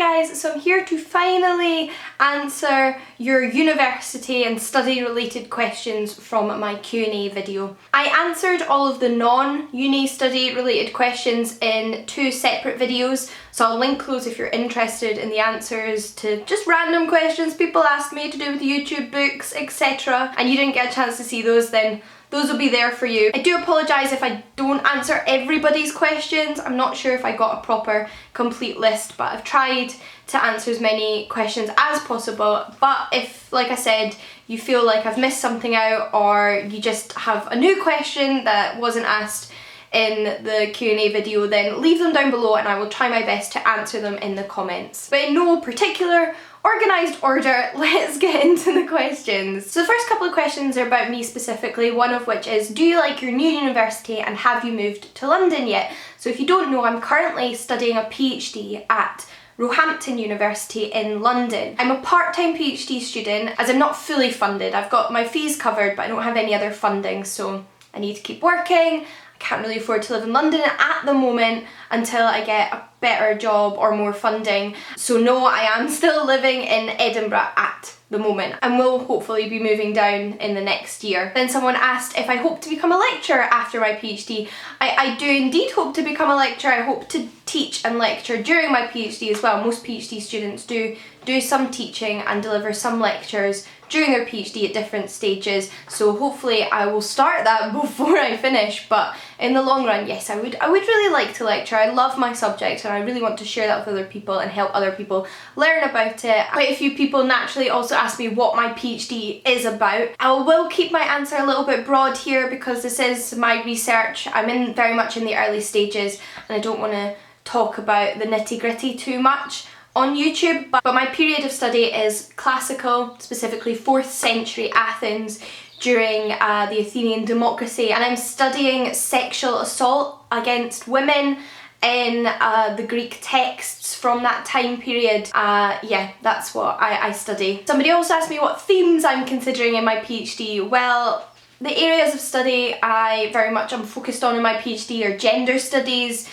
guys, so I'm here to finally answer your university and study related questions from my Q&A video. I answered all of the non-uni study related questions in 2 separate videos, so I'll link those if you're interested in the answers to just random questions people asked me to do with YouTube, books, etc. and you didn't get a chance to see those, then those will be there for you. I do apologise if I don't answer everybody's questions. I'm not sure if I got a proper complete list, but I've tried to answer as many questions as possible. But if, like I said, you feel like I've missed something out or you just have a new question that wasn't asked in the Q&A video, then leave them down below and I will try my best to answer them in the comments. But in no particular organised order, let's get into the questions. So the first couple of questions are about me specifically, one of which is, do you like your new university and have you moved to London yet? So if you don't know, I'm currently studying a PhD at Roehampton University in London. I'm a part-time PhD student as I'm not fully funded. I've got my fees covered but I don't have any other funding, so I need to keep working. Can't really afford to live in London at the moment until I get a better job or more funding. So no, I am still living in Edinburgh at the moment and will hopefully be moving down in the next year. Then someone asked if I hope to become a lecturer after my PhD. I do indeed hope to become a lecturer. I hope to teach and lecture during my PhD as well. Most PhD students do some teaching and deliver some lectures during their PhD at different stages, so hopefully I will start that before I finish. But in the long run, yes, I would really like to lecture. I love my subject and I really want to share that with other people and help other people learn about it. Quite a few people naturally also ask me what my PhD is about. I will keep my answer a little bit broad here because this is my research. I'm very much in the early stages and I don't want to talk about the nitty-gritty too much on YouTube, but my period of study is classical, specifically 4th century Athens during the Athenian democracy, and I'm studying sexual assault against women in the Greek texts from that time period. Yeah, that's what I study. Somebody also asked me what themes I'm considering in my PhD. Well, the areas of study I very much am focused on in my PhD are gender studies,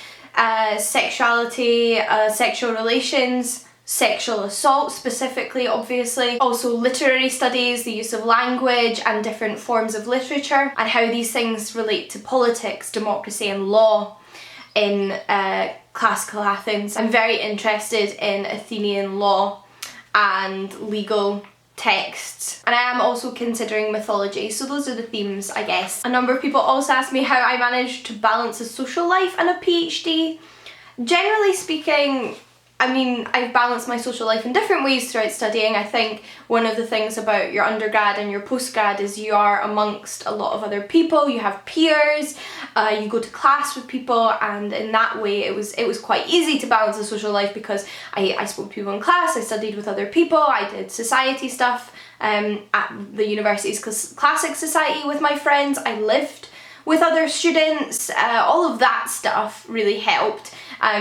sexuality, sexual relations, sexual assault specifically, obviously. Also literary studies, the use of language and different forms of literature and how these things relate to politics, democracy and law in classical Athens. I'm very interested in Athenian law and legal texts, and I am also considering mythology, so those are the themes, I guess. A number of people also asked me how I managed to balance a social life and a PhD. Generally speaking, I mean, I've balanced my social life in different ways throughout studying. I think one of the things about your undergrad and your postgrad is you are amongst a lot of other people, you have peers, you go to class with people, and in that way it was quite easy to balance the social life because I spoke to people in class, I studied with other people, I did society stuff at the university's classic society with my friends, I lived with other students, all of that stuff really helped.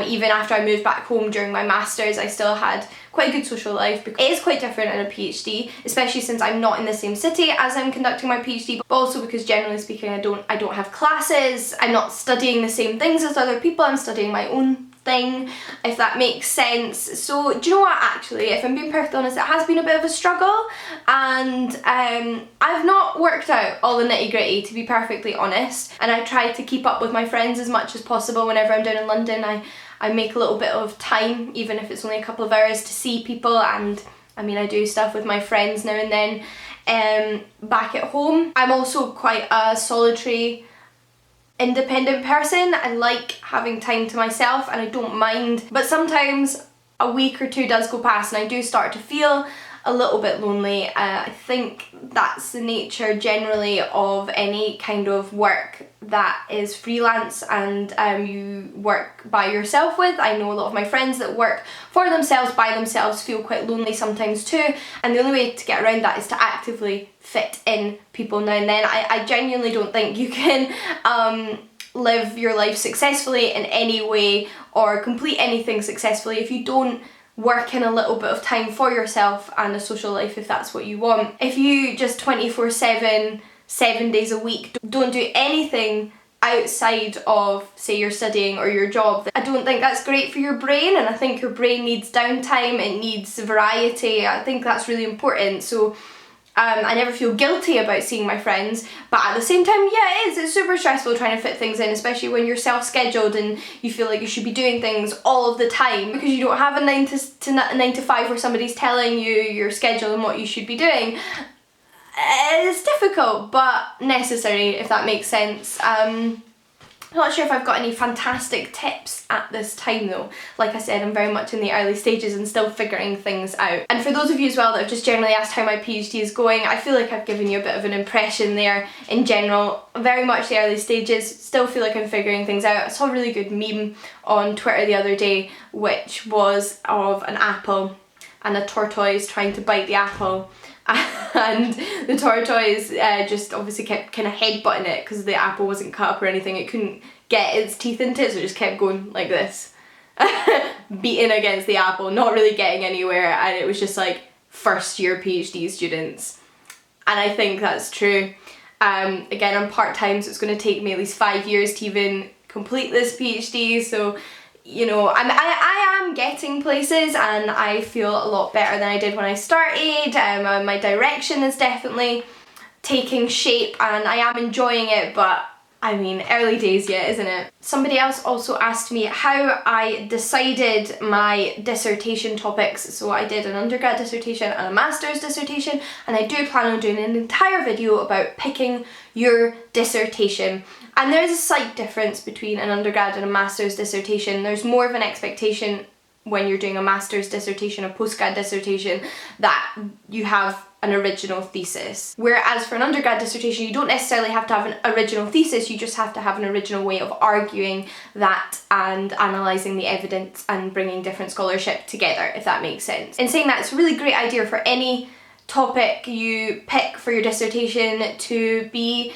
Even after I moved back home during my masters, I still had quite a good social life. Because it is quite different in a PhD, especially since I'm not in the same city as I'm conducting my PhD, but also because generally speaking I don't have classes, I'm not studying the same things as other people, I'm studying my own thing, if that makes sense. So do you know what, actually, if I'm being perfectly honest, it has been a bit of a struggle and I've not worked out all the nitty-gritty, to be perfectly honest, and I try to keep up with my friends as much as possible. Whenever I'm down in London, I make a little bit of time, even if it's only a couple of hours, to see people, and I mean I do stuff with my friends now and then back at home. I'm also quite a solitary, independent person. I like having time to myself and I don't mind, but sometimes a week or two does go past and I do start to feel a little bit lonely. I think that's the nature generally of any kind of work that is freelance and you work by yourself with. I know a lot of my friends that work for themselves, by themselves, feel quite lonely sometimes too, and the only way to get around that is to actively fit in people now and then. I genuinely don't think you can live your life successfully in any way or complete anything successfully if you don't work in a little bit of time for yourself and a social life, if that's what you want. If you just 24/7, 7 days a week don't do anything outside of, say, your studying or your job, I don't think that's great for your brain, and I think your brain needs downtime, it needs variety. I think that's really important. So I never feel guilty about seeing my friends, but at the same time, yeah, it is. It's super stressful trying to fit things in, especially when you're self-scheduled and you feel like you should be doing things all of the time because you don't have a 9 to 5 where somebody's telling you your schedule and what you should be doing. It's difficult, but necessary, if that makes sense. I'm not sure if I've got any fantastic tips at this time though. Like I said, I'm very much in the early stages and still figuring things out. And for those of you as well that have just generally asked how my PhD is going, I feel like I've given you a bit of an impression there in general. Very much the early stages, still feel like I'm figuring things out. I saw a really good meme on Twitter the other day, which was of an apple and a tortoise trying to bite the apple. And the tortoise just obviously kept kind of headbutting it because the apple wasn't cut up or anything. It couldn't get its teeth into it, so it just kept going like this. Beating against the apple, not really getting anywhere, and it was just like first year PhD students. And I think that's true. Again, I'm part-time, so it's going to take me at least 5 years to even complete this PhD, so you know, I am getting places and I feel a lot better than I did when I started. My direction is definitely taking shape and I am enjoying it, but I mean, early days yet, isn't it? Somebody else also asked me how I decided my dissertation topics. So I did an undergrad dissertation and a master's dissertation, and I do plan on doing an entire video about picking your dissertation. And there is a slight difference between an undergrad and a master's dissertation. There's more of an expectation when you're doing a master's dissertation, a postgrad dissertation, that you have an original thesis. Whereas for an undergrad dissertation, you don't necessarily have to have an original thesis, you just have to have an original way of arguing that and analysing the evidence and bringing different scholarship together, if that makes sense. In saying that, it's a really great idea for any topic you pick for your dissertation to be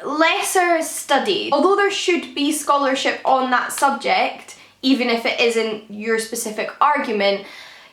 lesser studied. Although there should be scholarship on that subject, even if it isn't your specific argument,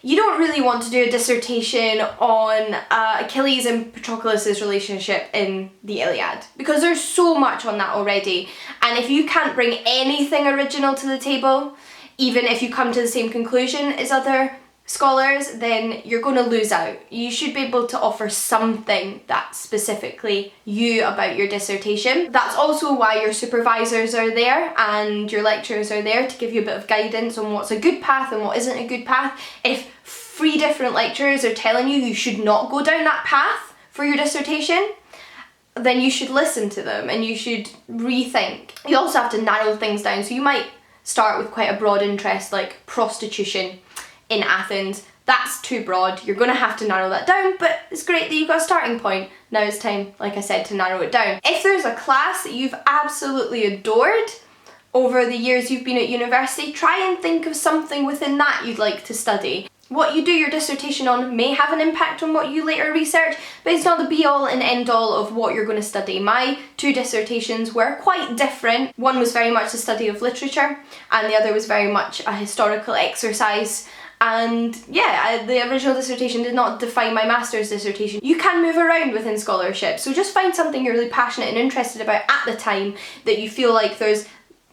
you don't really want to do a dissertation on Achilles and Patroclus' relationship in the Iliad, because there's so much on that already, and if you can't bring anything original to the table, even if you come to the same conclusion as other scholars, then you're going to lose out. You should be able to offer something that's specifically you about your dissertation. That's also why your supervisors are there and your lecturers are there to give you a bit of guidance on what's a good path and what isn't a good path. If 3 different lecturers are telling you you should not go down that path for your dissertation, then you should listen to them and you should rethink. You also have to narrow things down, so you might start with quite a broad interest like prostitution in Athens. That's too broad, you're going to have to narrow that down, but it's great that you've got a starting point. Now it's time, like I said, to narrow it down. If there's a class that you've absolutely adored over the years you've been at university, try and think of something within that you'd like to study. What you do your dissertation on may have an impact on what you later research, but it's not the be-all and end-all of what you're going to study. My 2 dissertations were quite different. One was very much a study of literature, and the other was very much a historical exercise. And yeah, the original dissertation did not define my master's dissertation. You can move around within scholarship, so just find something you're really passionate and interested about at the time that you feel like there's,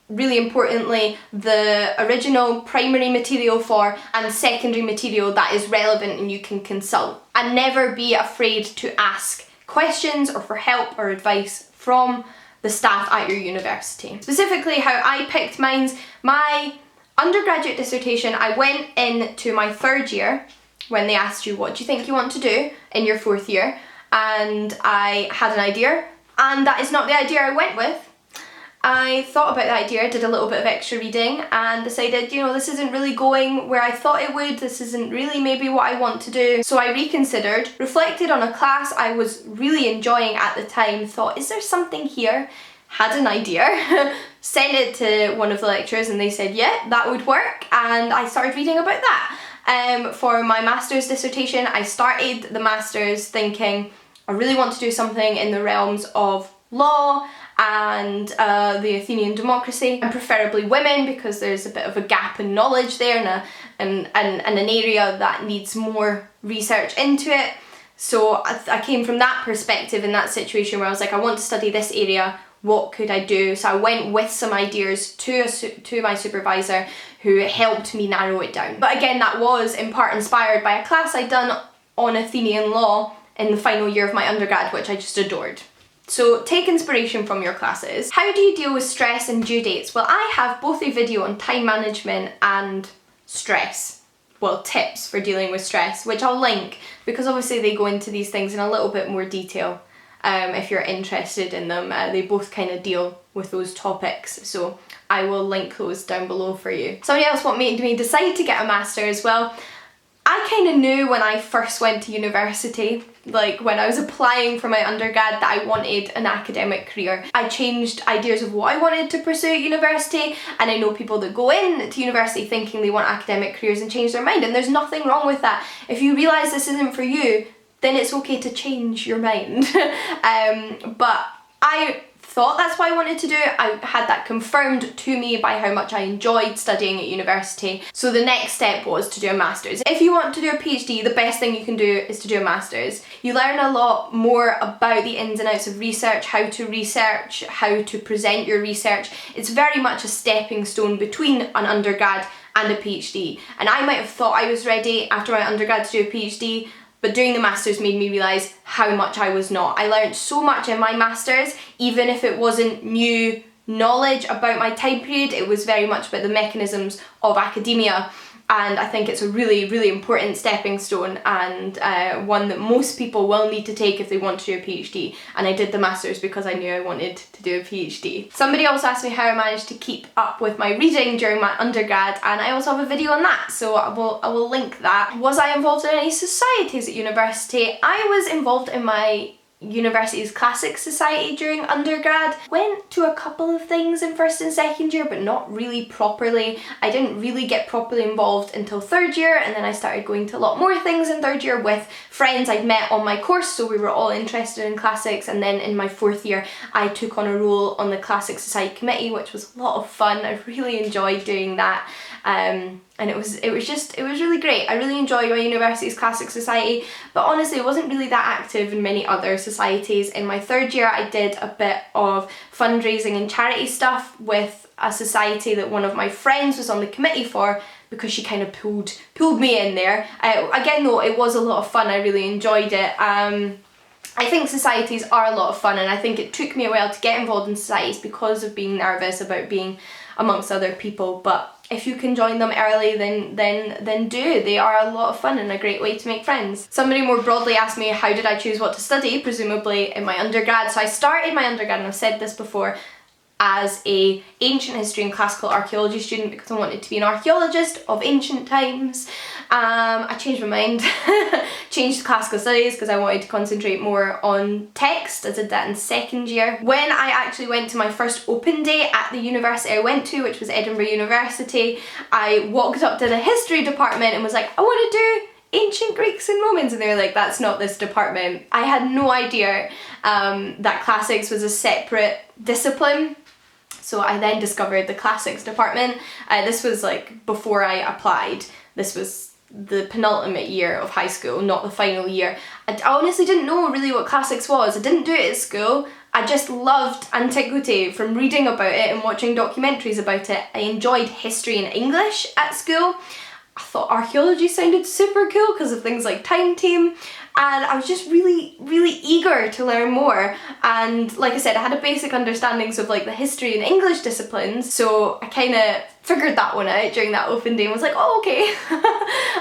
really importantly, the original primary material for and secondary material that is relevant and you can consult. And never be afraid to ask questions or for help or advice from the staff at your university. Specifically how I picked mine, my undergraduate dissertation, I went into my 3rd year when they asked you what do you think you want to do in your 4th year, and I had an idea, and that is not the idea I went with. I thought about the idea, did a little bit of extra reading and decided, you know, this isn't really going where I thought it would, this isn't really maybe what I want to do. So I reconsidered, reflected on a class I was really enjoying at the time, thought, is there something here? Had an idea, sent it to one of the lecturers and they said, yeah, that would work, and I started reading about that. For my master's dissertation, I started the master's thinking, I really want to do something in the realms of law and the Athenian democracy, and preferably women, because there's a bit of a gap in knowledge there and an area that needs more research into it. So I came from that perspective in that situation where I was like, I want to study this area. what could I do. So I went with some ideas to my supervisor, who helped me narrow it down. But again, that was in part inspired by a class I'd done on Athenian law in the final year of my undergrad, which I just adored. So take inspiration from your classes. How do you deal with stress and due dates? Well, I have both a video on time management and stress. Well, tips for dealing with stress, which I'll link, because obviously they go into these things in a little bit more detail. If you're interested in them, they both kind of deal with those topics, so I will link those down below for you. Somebody else what made me decide to get a master's? Well, I kind of knew when I first went to university, like when I was applying for my undergrad, that I wanted an academic career. I changed ideas of what I wanted to pursue at university, and I know people that go in to university thinking they want academic careers and change their mind, and there's nothing wrong with that. If you realise this isn't for you, then it's okay to change your mind. But I thought that's what I wanted to do. I had that confirmed to me by how much I enjoyed studying at university. So the next step was to do a master's. If you want to do a PhD, the best thing you can do is to do a master's. You learn a lot more about the ins and outs of research, how to present your research. It's very much a stepping stone between an undergrad and a PhD. And I might have thought I was ready after my undergrad to do a PhD, but doing the masters made me realise how much I was not. I learned so much in my masters, even if it wasn't new knowledge about my time period, it was very much about the mechanisms of academia. And I think it's a really, really important stepping stone, and one that most people will need to take if they want to do a PhD. And I did the masters because I knew I wanted to do a PhD. Somebody also asked me how I managed to keep up with my reading during my undergrad, and I also have a video on that, so I will link that. Was I involved in any societies at university? I was involved in my university's classics society during undergrad. Went to a couple of things in first and second year, but not really properly. I didn't really get properly involved until third year, and then I started going to a lot more things in third year with friends I'd met on my course, so we were all interested in classics. And then in my fourth year I took on a role on the Classics Society committee, which was a lot of fun. I really enjoyed doing that. And it was really great. I really enjoyed my university's Classics Society, but honestly it wasn't really that active in many other societies. In my third year I did a bit of fundraising and charity stuff with a society that one of my friends was on the committee for, because she kind of pulled me in there. Again though, it was a lot of fun. I really enjoyed it. I think societies are a lot of fun, and I think it took me a while to get involved in societies because of being nervous about being amongst other people, but if you can join them early, then do. They are a lot of fun and a great way to make friends. Somebody more broadly asked me how did I choose what to study, presumably in my undergrad. So I started my undergrad, and I've said this before, as a ancient history and classical archaeology student because I wanted to be an archaeologist of ancient times. I changed my mind, changed to classical studies because I wanted to concentrate more on text. I did that in second year. When I actually went to my first open day at the university I went to, which was Edinburgh University, I walked up to the history department and was like, I want to do ancient Greeks and Romans, and they were like, that's not this department. I had no idea that classics was a separate discipline. So I then discovered the classics department. This was like before I applied. This was the penultimate year of high school, not the final year. I honestly didn't know really what classics was. I didn't do it at school. I just loved antiquity from reading about it and watching documentaries about it. I enjoyed history and English at school. I thought archaeology sounded super cool because of things like Time Team, and I was just really, really eager to learn more. And like I said, I had a basic understandings of like the history and English disciplines, so I kind of figured that one out during that open day and was like, oh okay.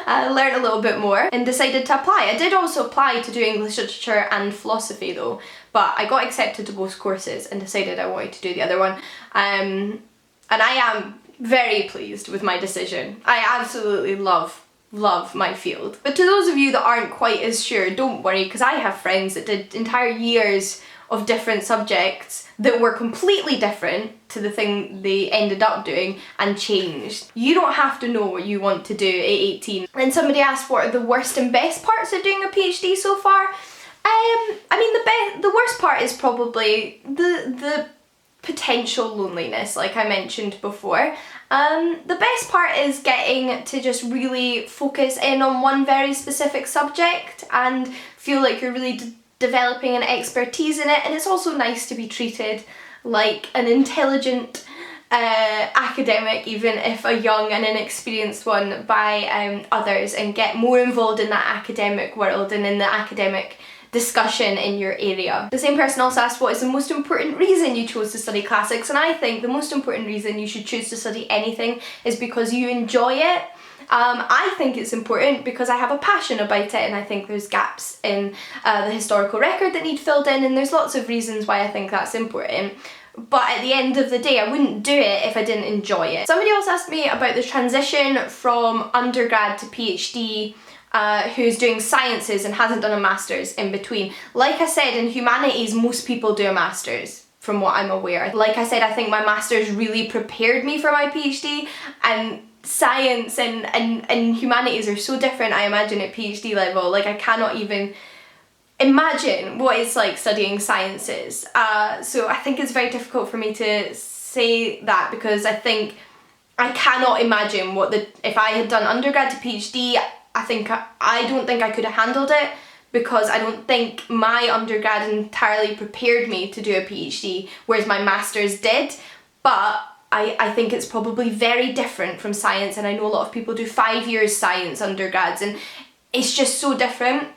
I learned a little bit more and decided to apply. I did also apply to do English literature and philosophy though, but I got accepted to both courses and decided I wanted to do the other one. And I am very pleased with my decision. I absolutely love my field. But to those of you that aren't quite as sure, don't worry, because I have friends that did entire years of different subjects that were completely different to the thing they ended up doing and changed. You don't have to know what you want to do at 18. Then somebody asked what are the worst and best parts of doing a PhD so far. I mean the worst part is probably the potential loneliness, like I mentioned before. The best part is getting to just really focus in on one very specific subject and feel like you're really developing an expertise in it, and it's also nice to be treated like an intelligent academic, even if a young and inexperienced one, by others, and get more involved in that academic world and in the academic discussion in your area. The same person also asked what is the most important reason you chose to study classics, and I think the most important reason you should choose to study anything is because you enjoy it. I think it's important because I have a passion about it, and I think there's gaps in the historical record that need filled in, and there's lots of reasons why I think that's important. But at the end of the day, I wouldn't do it if I didn't enjoy it. Somebody else asked me about the transition from undergrad to PhD, who's doing sciences and hasn't done a master's in between. Like I said, in humanities, most people do a master's, from what I'm aware. Like I said, I think my master's really prepared me for my PhD, and science and humanities are so different, I imagine, at PhD level. Like, I cannot even imagine what it's like studying sciences. So I think it's very difficult for me to say that, because I think I cannot imagine if I had done undergrad to PhD, I don't think I could have handled it, because I don't think my undergrad entirely prepared me to do a PhD, whereas my master's did. But I think it's probably very different from science, and I know a lot of people do 5 years science undergrads, and it's just so different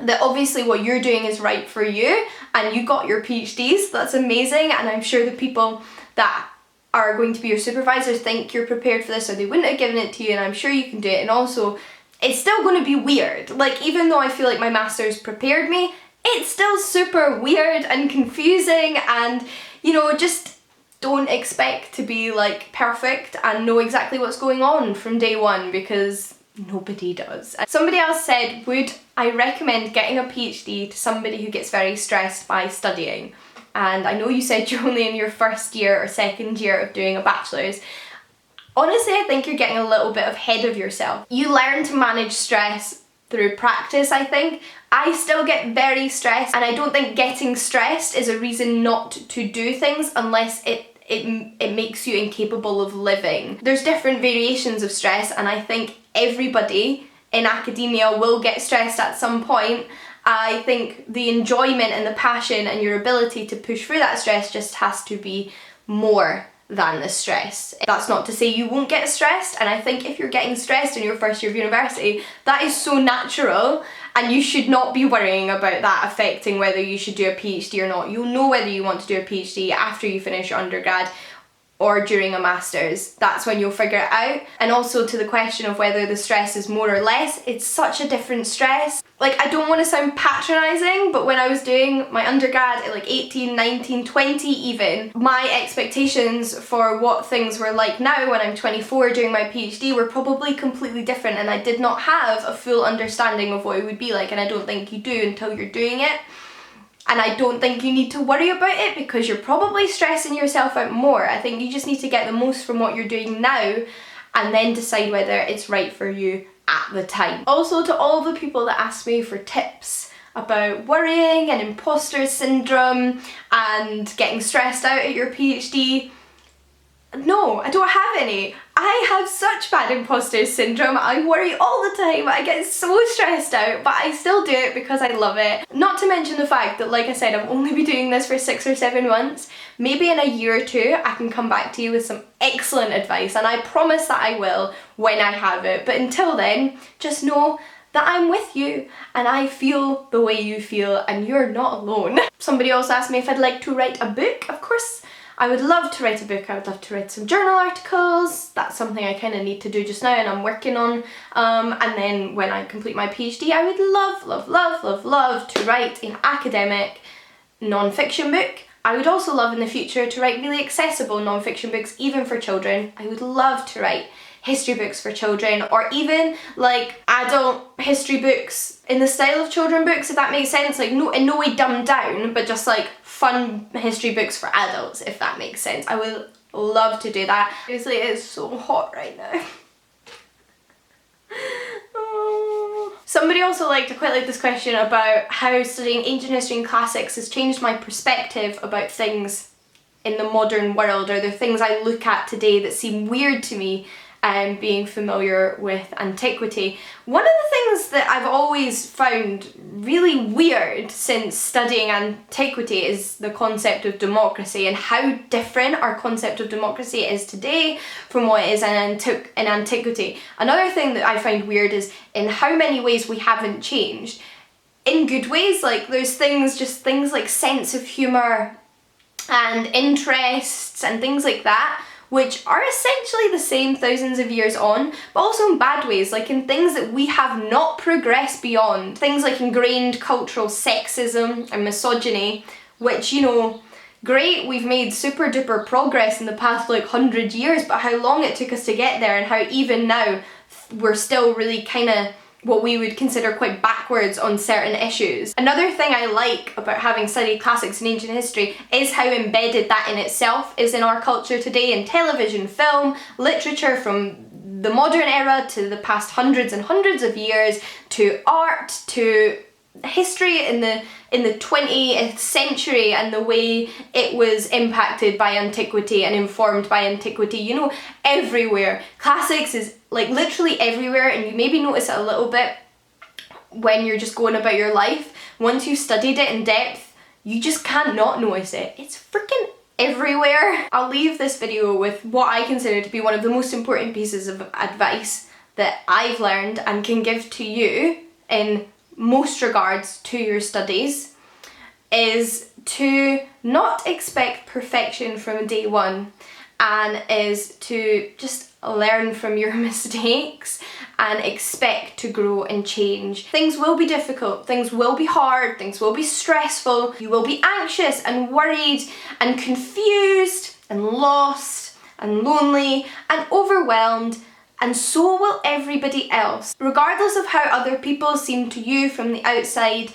that obviously what you're doing is right for you, and you got your PhDs, that's amazing, and I'm sure the people that are going to be your supervisors think you're prepared for this, or they wouldn't have given it to you, and I'm sure you can do it. And also, it's still going to be weird. Like, even though I feel like my master's prepared me, it's still super weird and confusing, and, you know, just don't expect to be like perfect and know exactly what's going on from day one, because nobody does. Somebody else said, would I recommend getting a PhD to somebody who gets very stressed by studying? And I know you said you're only in your first year or second year of doing a bachelor's. Honestly, I think you're getting a little bit ahead of yourself. You learn to manage stress through practice, I think. I still get very stressed, and I don't think getting stressed is a reason not to do things unless it makes you incapable of living. There's different variations of stress, and I think everybody in academia will get stressed at some point. I think the enjoyment and the passion and your ability to push through that stress just has to be more than the stress. That's not to say you won't get stressed, and I think if you're getting stressed in your first year of university, that is so natural, and you should not be worrying about that affecting whether you should do a PhD or not. You'll know whether you want to do a PhD after you finish your undergrad or during a master's. That's when you'll figure it out. And also, to the question of whether the stress is more or less, it's such a different stress. Like, I don't want to sound patronising, but when I was doing my undergrad at like 18, 19, 20 even, my expectations for what things were like now when I'm 24 doing my PhD were probably completely different, and I did not have a full understanding of what it would be like, and I don't think you do until you're doing it. And I don't think you need to worry about it, because you're probably stressing yourself out more. I think you just need to get the most from what you're doing now, and then decide whether it's right for you at the time. Also, to all the people that ask me for tips about worrying and imposter syndrome and getting stressed out at your PhD, no, I don't have any. I have such bad imposter syndrome. I worry all the time. I get so stressed out, but I still do it because I love it. Not to mention the fact that, like I said, I've only been doing this for 6 or 7 months. Maybe in a year or two, I can come back to you with some excellent advice, and I promise that I will when I have it. But until then, just know that I'm with you, and I feel the way you feel, and you're not alone. Somebody also asked me if I'd like to write a book. Of course, I would love to write a book. I would love to write some journal articles. That's something I kind of need to do just now, and I'm working on. And then when I complete my PhD, I would love, love, love, love, love to write an academic non-fiction book. I would also love in the future to write really accessible non-fiction books, even for children. I would love to write history books for children, or even like adult history books in the style of children books, if that makes sense. Like, no, in no way dumbed down, but just like fun history books for adults, if that makes sense. I would love to do that. Obviously, it is so hot right now. Somebody also quite liked this question about how studying ancient history and classics has changed my perspective about things in the modern world, or the things I look at today that seem weird to me, being familiar with antiquity. One of the things that I've always found really weird since studying antiquity is the concept of democracy and how different our concept of democracy is today from what it is in antiquity. Another thing that I find weird is in how many ways we haven't changed. In good ways, like there's things like sense of humour and interests and things like that, which are essentially the same thousands of years on, but also in bad ways, like in things that we have not progressed beyond. Things like ingrained cultural sexism and misogyny, which, you know, great, we've made super duper progress in the past like 100 years, but how long it took us to get there and how even now we're still really kind of what we would consider quite backwards on certain issues. Another thing I like about having studied classics and ancient history is how embedded that in itself is in our culture today, in television, film, literature, from the modern era to the past hundreds and hundreds of years, to art, to history in the 20th century and the way it was impacted by antiquity and informed by antiquity, you know, everywhere. Classics is like literally everywhere, and you maybe notice it a little bit when you're just going about your life. Once you've studied it in depth, you just can't not notice it. It's freaking everywhere. I'll leave this video with what I consider to be one of the most important pieces of advice that I've learned and can give to you in most regards to your studies, is to not expect perfection from day one, and is to just learn from your mistakes and expect to grow and change. Things will be difficult, things will be hard, things will be stressful, you will be anxious and worried and confused and lost and lonely and overwhelmed, and so will everybody else. Regardless of how other people seem to you from the outside,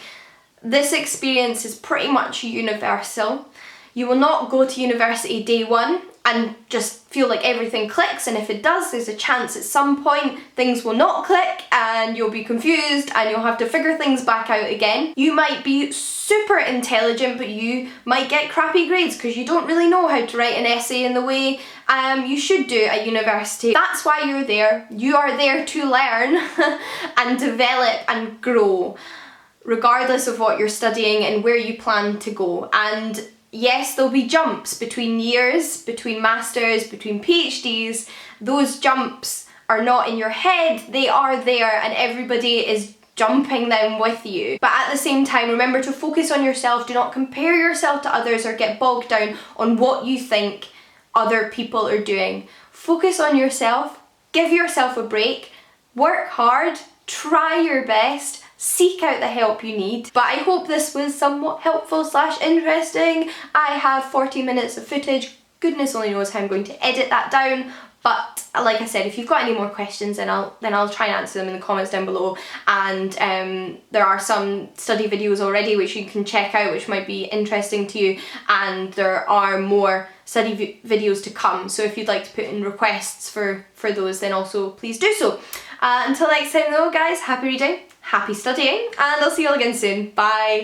this experience is pretty much universal. You will not go to university day one and just feel like everything clicks, and if it does, there's a chance at some point things will not click and you'll be confused and you'll have to figure things back out again. You might be super intelligent, but you might get crappy grades because you don't really know how to write an essay in the way you should do at university. That's why you're there. You are there to learn and develop and grow, regardless of what you're studying and where you plan to go. And yes, there'll be jumps between years, between masters, between PhDs. Those jumps are not in your head, they are there, and everybody is jumping them with you. But at the same time, remember to focus on yourself. Do not compare yourself to others or get bogged down on what you think other people are doing. Focus on yourself, give yourself a break, work hard, try your best, seek out the help you need. But I hope this was somewhat helpful / interesting. I have 40 minutes of footage. Goodness only knows how I'm going to edit that down. But like I said, if you've got any more questions, then I'll try and answer them in the comments down below. And there are some study videos already which you can check out, which might be interesting to you. And there are more study videos to come. So if you'd like to put in requests for those, then also please do so. Until next time though, guys, happy reading, happy studying, and I'll see you all again soon. Bye!